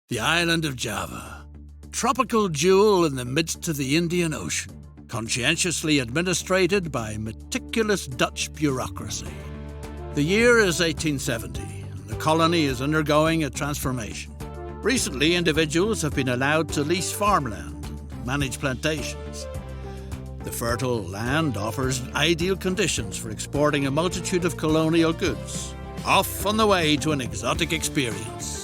The island of Java, tropical jewel in the midst of the Indian Ocean, conscientiously administrated by meticulous Dutch bureaucracy. The year is 1870, and the colony is undergoing a transformation. Recently, individuals have been allowed to lease farmland and manage plantations. The fertile land offers ideal conditions for exporting a multitude of colonial goods, off on the way to an exotic experience.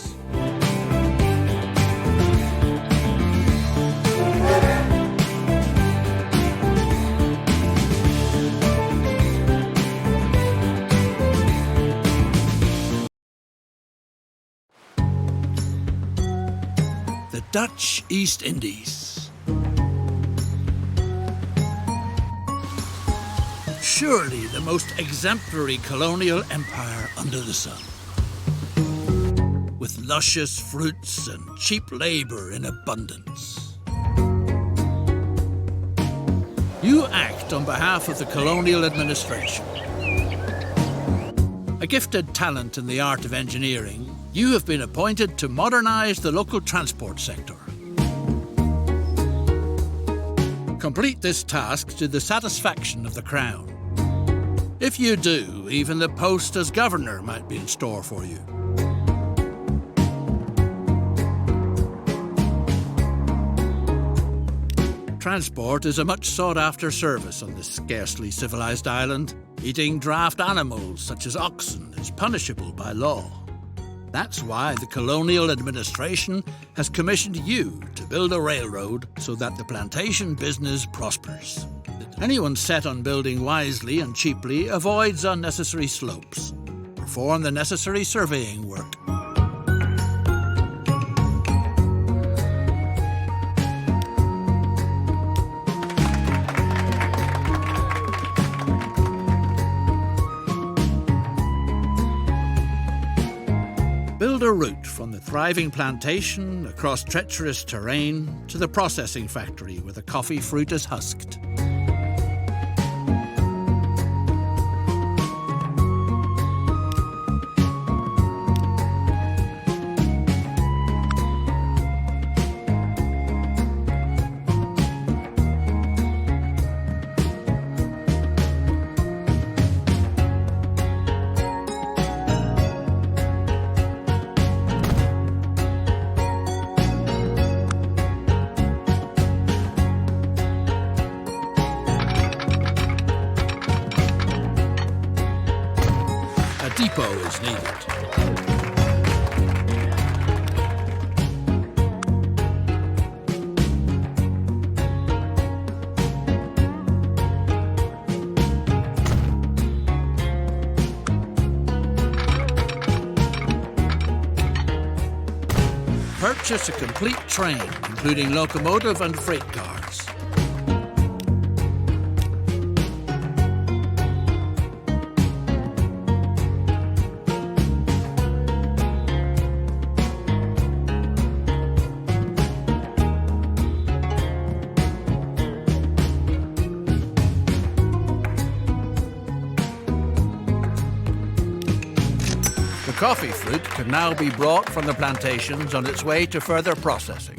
The Dutch East Indies. Surely the most exemplary colonial empire under the sun. With luscious fruits and cheap labour in abundance. You act on behalf of the colonial administration. A gifted talent in the art of engineering, you have been appointed to modernise the local transport sector. Complete this task to the satisfaction of the Crown. If you do, even the post as governor might be in store for you. Transport is a much sought-after service on this scarcely civilised island. Eating draft animals such as oxen is punishable by law. That's why the colonial administration has commissioned you to build a railroad so that the plantation business prospers. Anyone set on building wisely and cheaply avoids unnecessary slopes. Perform the necessary surveying work. Build a route from the thriving plantation across treacherous terrain to the processing factory where the coffee fruit is husked. Depot is needed. Purchase a complete train, including locomotive and freight cars. The coffee fruit can now be brought from the plantations on its way to further processing.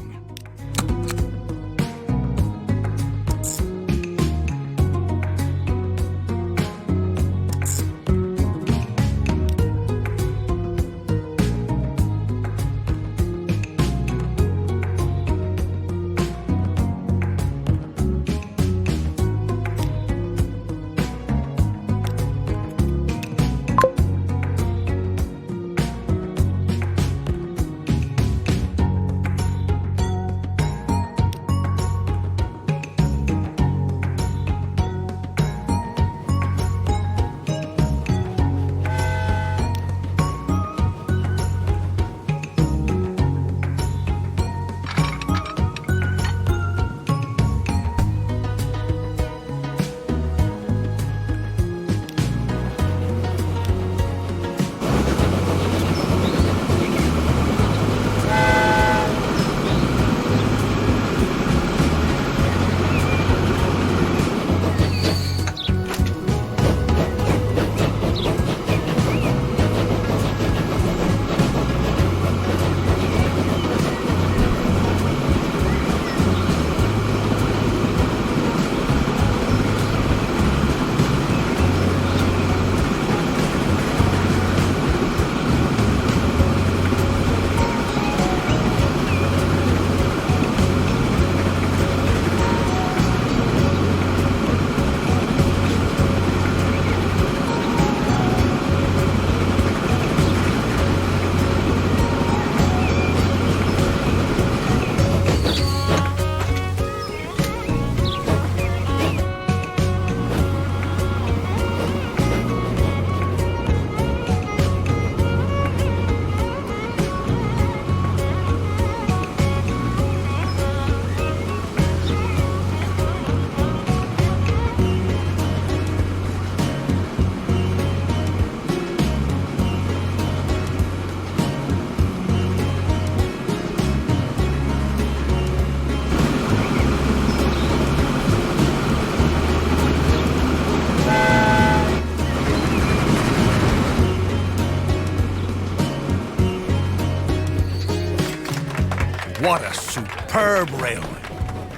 What a superb railway.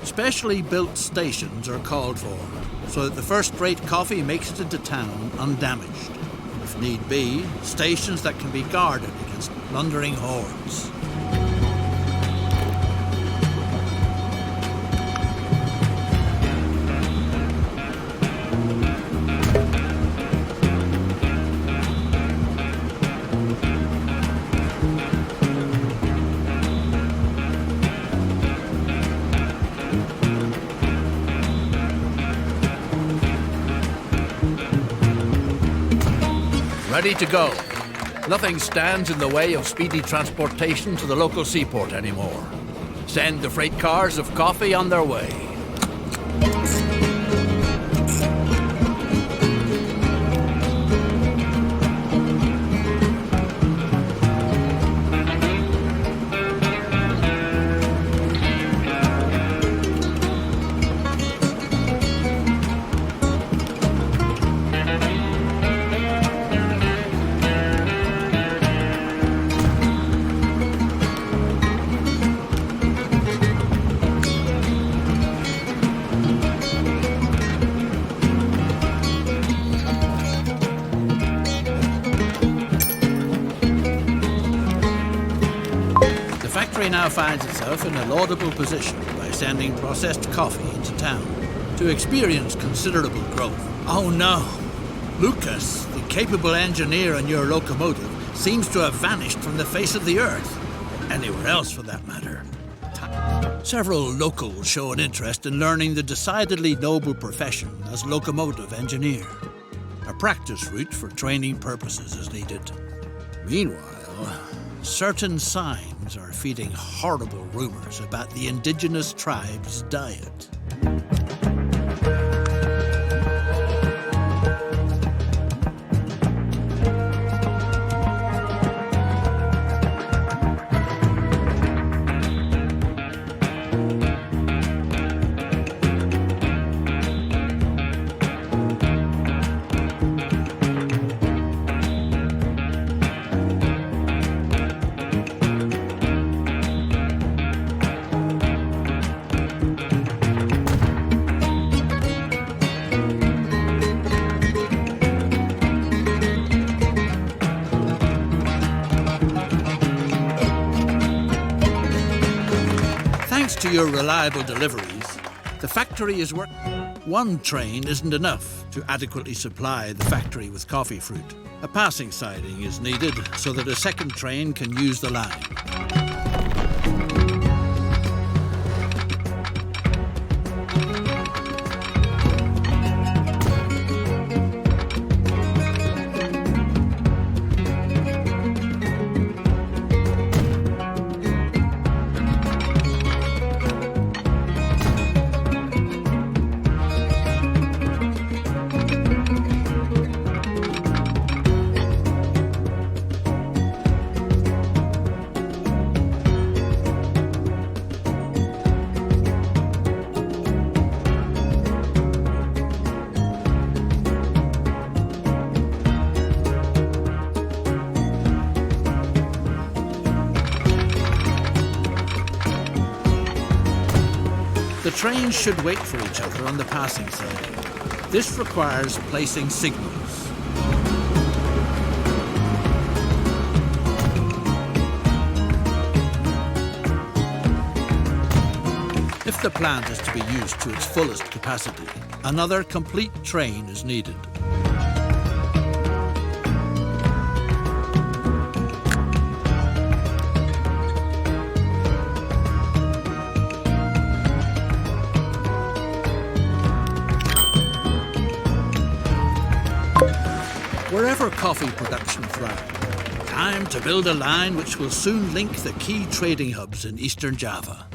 Specially built stations are called for, so that the first-rate coffee makes it into town undamaged. If need be, stations that can be guarded against plundering hordes. Ready to go. Nothing stands in the way of speedy transportation to the local seaport anymore. Send the freight cars of coffee on their way. The factory now finds itself in a laudable position by sending processed coffee into town to experience considerable growth. Oh no! Lucas, the capable engineer on your locomotive, seems to have vanished from the face of the earth. Anywhere else, for that matter. Several locals show an interest in learning the decidedly noble profession as locomotive engineer. A practice route for training purposes is needed. Meanwhile, certain signs are feeding horrible rumors about the indigenous tribe's diet. Thanks to your reliable deliveries, the factory is working. One train isn't enough to adequately supply the factory with coffee fruit. A passing siding is needed so that a second train can use the line. The trains should wait for each other on the passing siding. This requires placing signals. If the plant is to be used to its fullest capacity, another complete train is needed. Wherever coffee production thrives, time to build a line which will soon link the key trading hubs in eastern Java.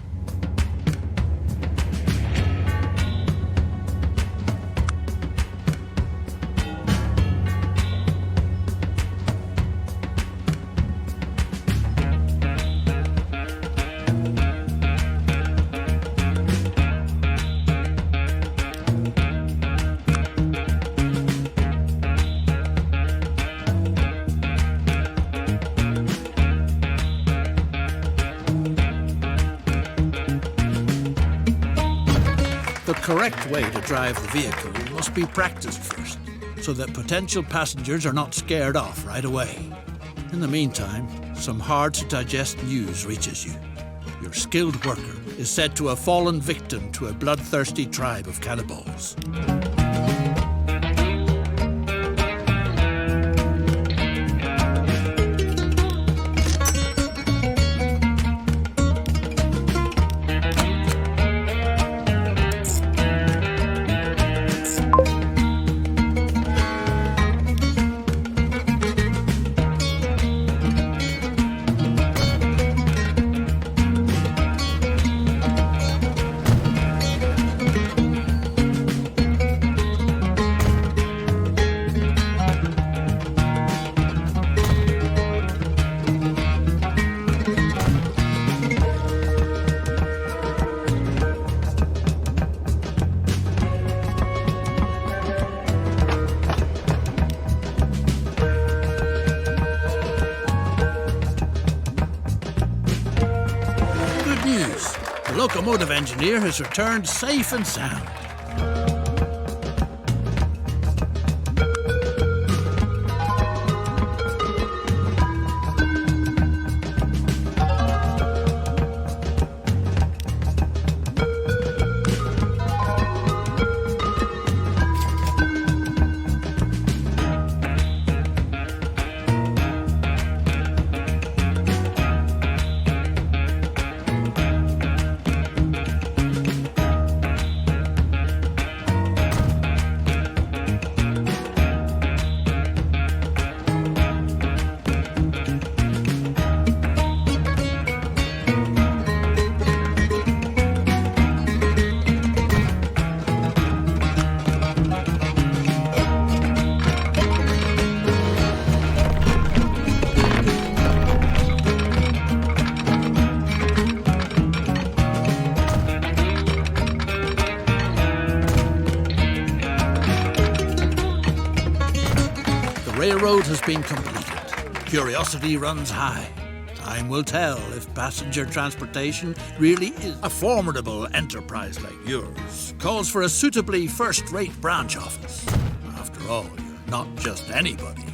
The correct way to drive the vehicle must be practiced first, so that potential passengers are not scared off right away. In the meantime, some hard-to-digest news reaches you. Your skilled worker is said to have fallen victim to a bloodthirsty tribe of cannibals. The locomotive engineer has returned safe and sound. The railroad has been completed. Curiosity runs high. Time will tell if passenger transportation really is a formidable enterprise like yours. Calls for a suitably first-rate branch office. After all, you're not just anybody.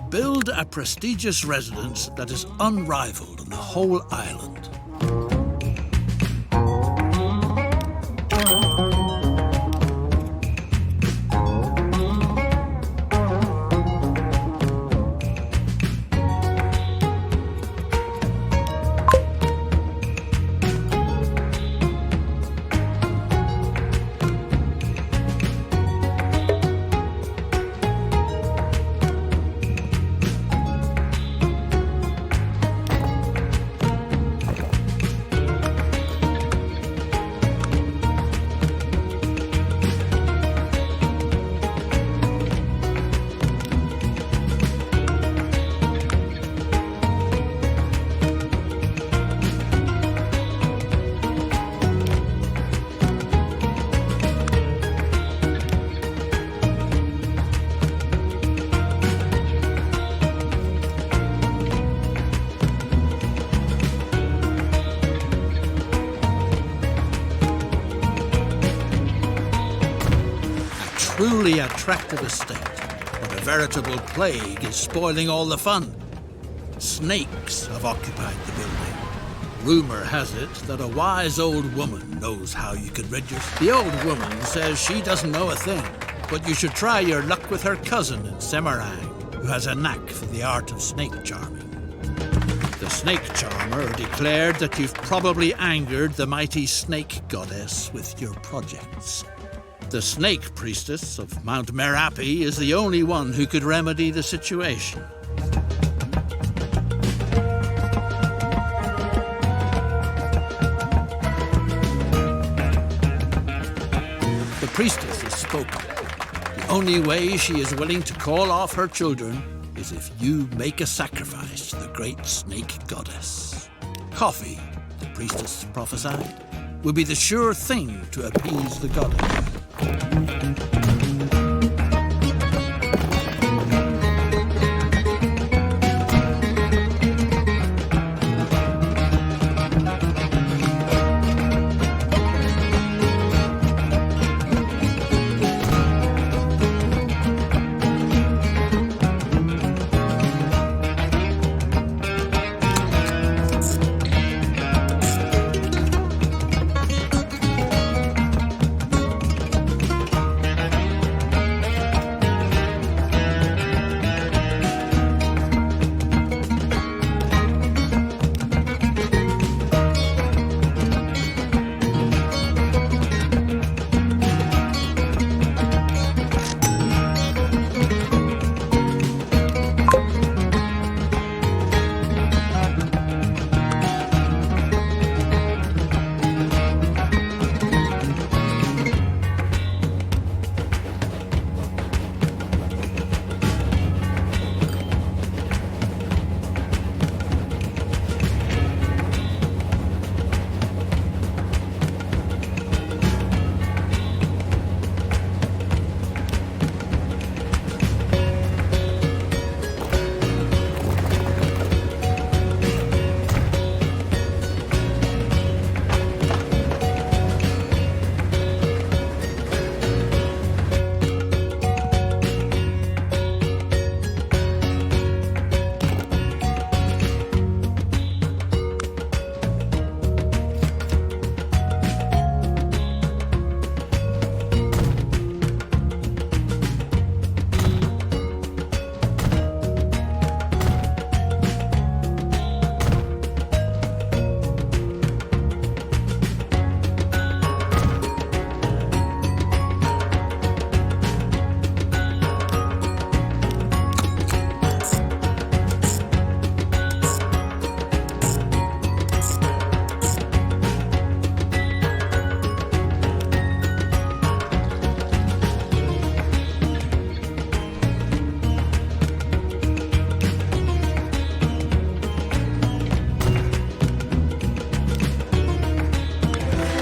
Build a prestigious residence that is unrivaled on the whole island. Truly attractive estate, but a veritable plague is spoiling all the fun. Snakes have occupied the building. Rumor has it that a wise old woman knows how you could rid yourself. The old woman says she doesn't know a thing, But you should try your luck with her cousin in Semarang, who has a knack for the art of snake charming. The snake charmer declared that you've probably angered the mighty snake goddess with your projects. The snake priestess of Mount Merapi is the only one who could remedy the situation. The priestess has spoken. The only way she is willing to call off her children is if you make a sacrifice to the great snake goddess. Coffee, the priestess prophesied, will be the sure thing to appease the goddess.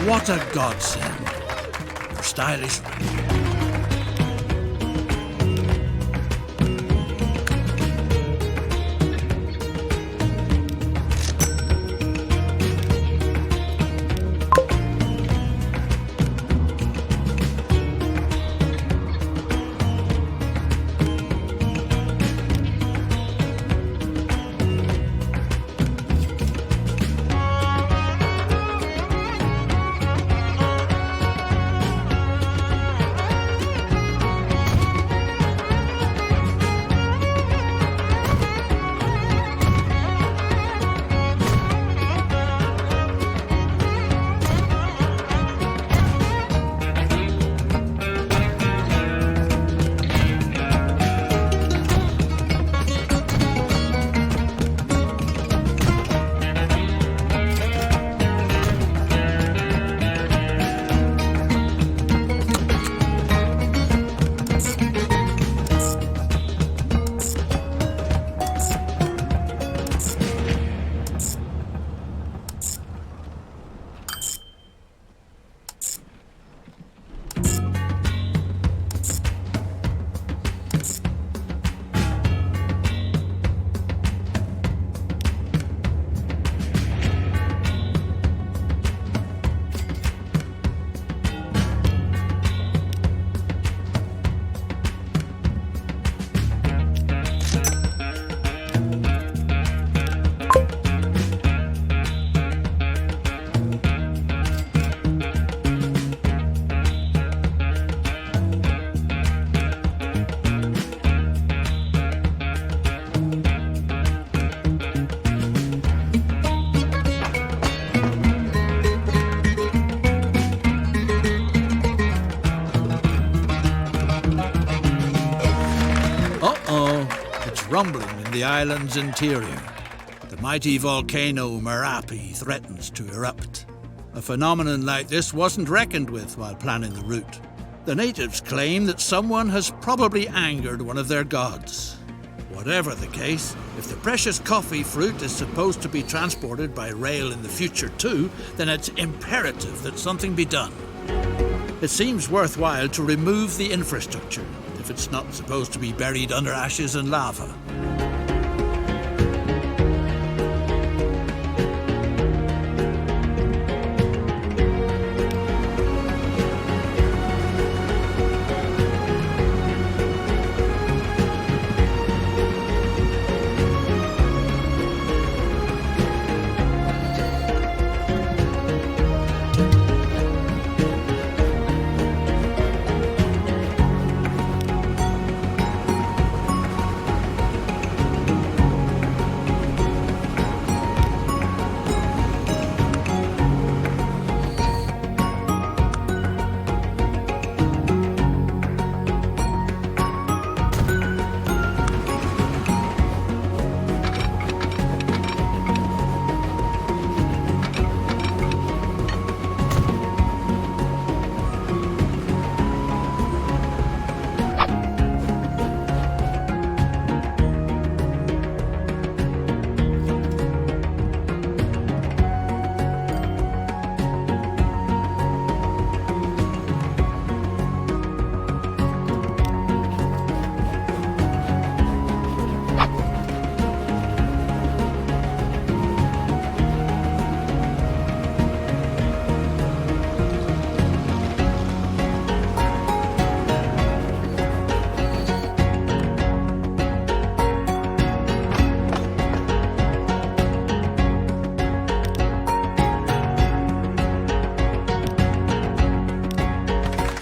What a godsend. Your stylish the island's interior. The mighty volcano Merapi threatens to erupt. A phenomenon like this wasn't reckoned with while planning the route. The natives claim that someone has probably angered one of their gods. Whatever the case, if the precious coffee fruit is supposed to be transported by rail in the future too, then it's imperative that something be done. It seems worthwhile to remove the infrastructure if it's not supposed to be buried under ashes and lava.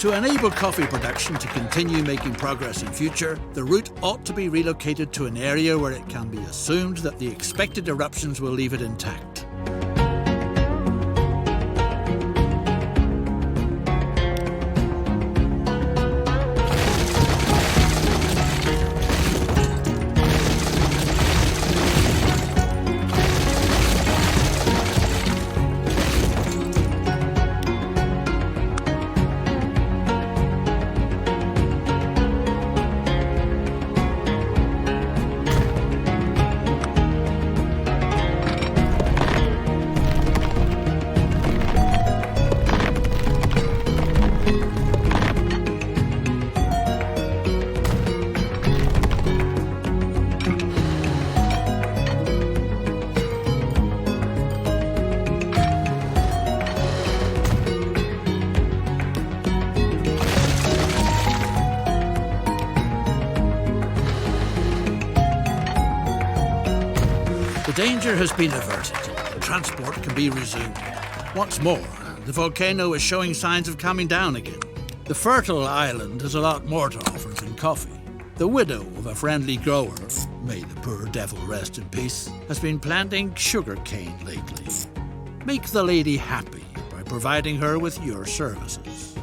To enable coffee production to continue making progress in future, the route ought to be relocated to an area where it can be assumed that the expected eruptions will leave it intact. The danger has been averted. Transport can be resumed. Once more, the volcano is showing signs of calming down again. The fertile island has a lot more to offer than coffee. The widow of a friendly grower, may the poor devil rest in peace, has been planting sugarcane lately. Make the lady happy by providing her with your services.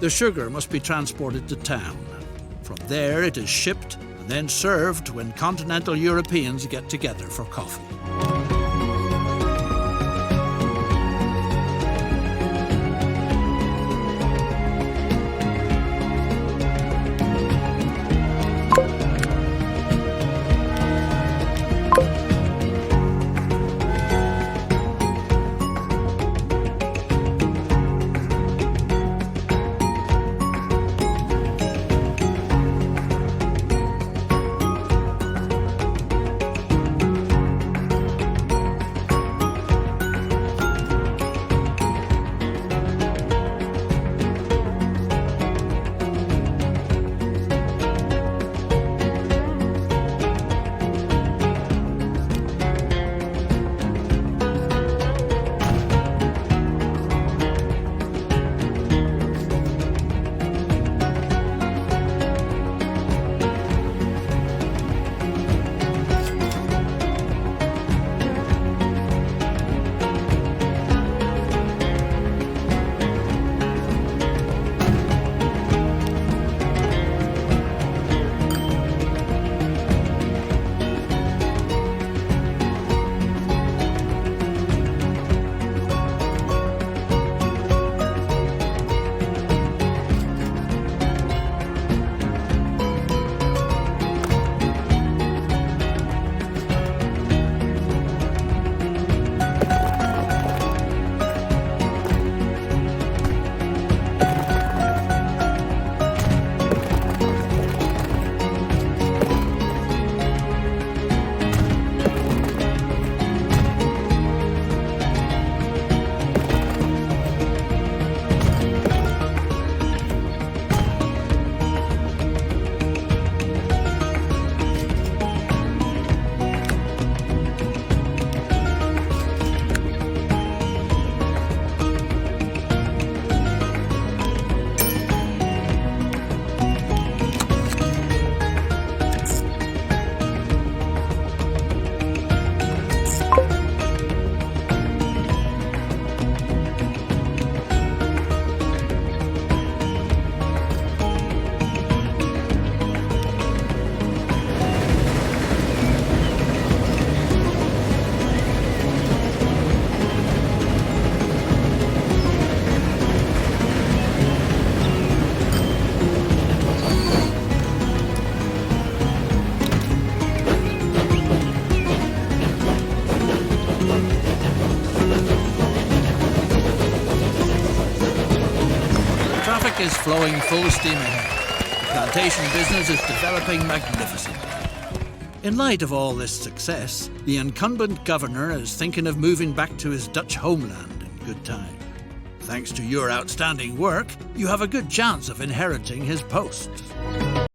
The sugar must be transported to town. From there it is shipped and then served when continental Europeans get together for coffee. Is flowing full steam ahead. The plantation business is developing magnificently. In light of all this success, the incumbent governor is thinking of moving back to his Dutch homeland in good time. Thanks to your outstanding work, you have a good chance of inheriting his post.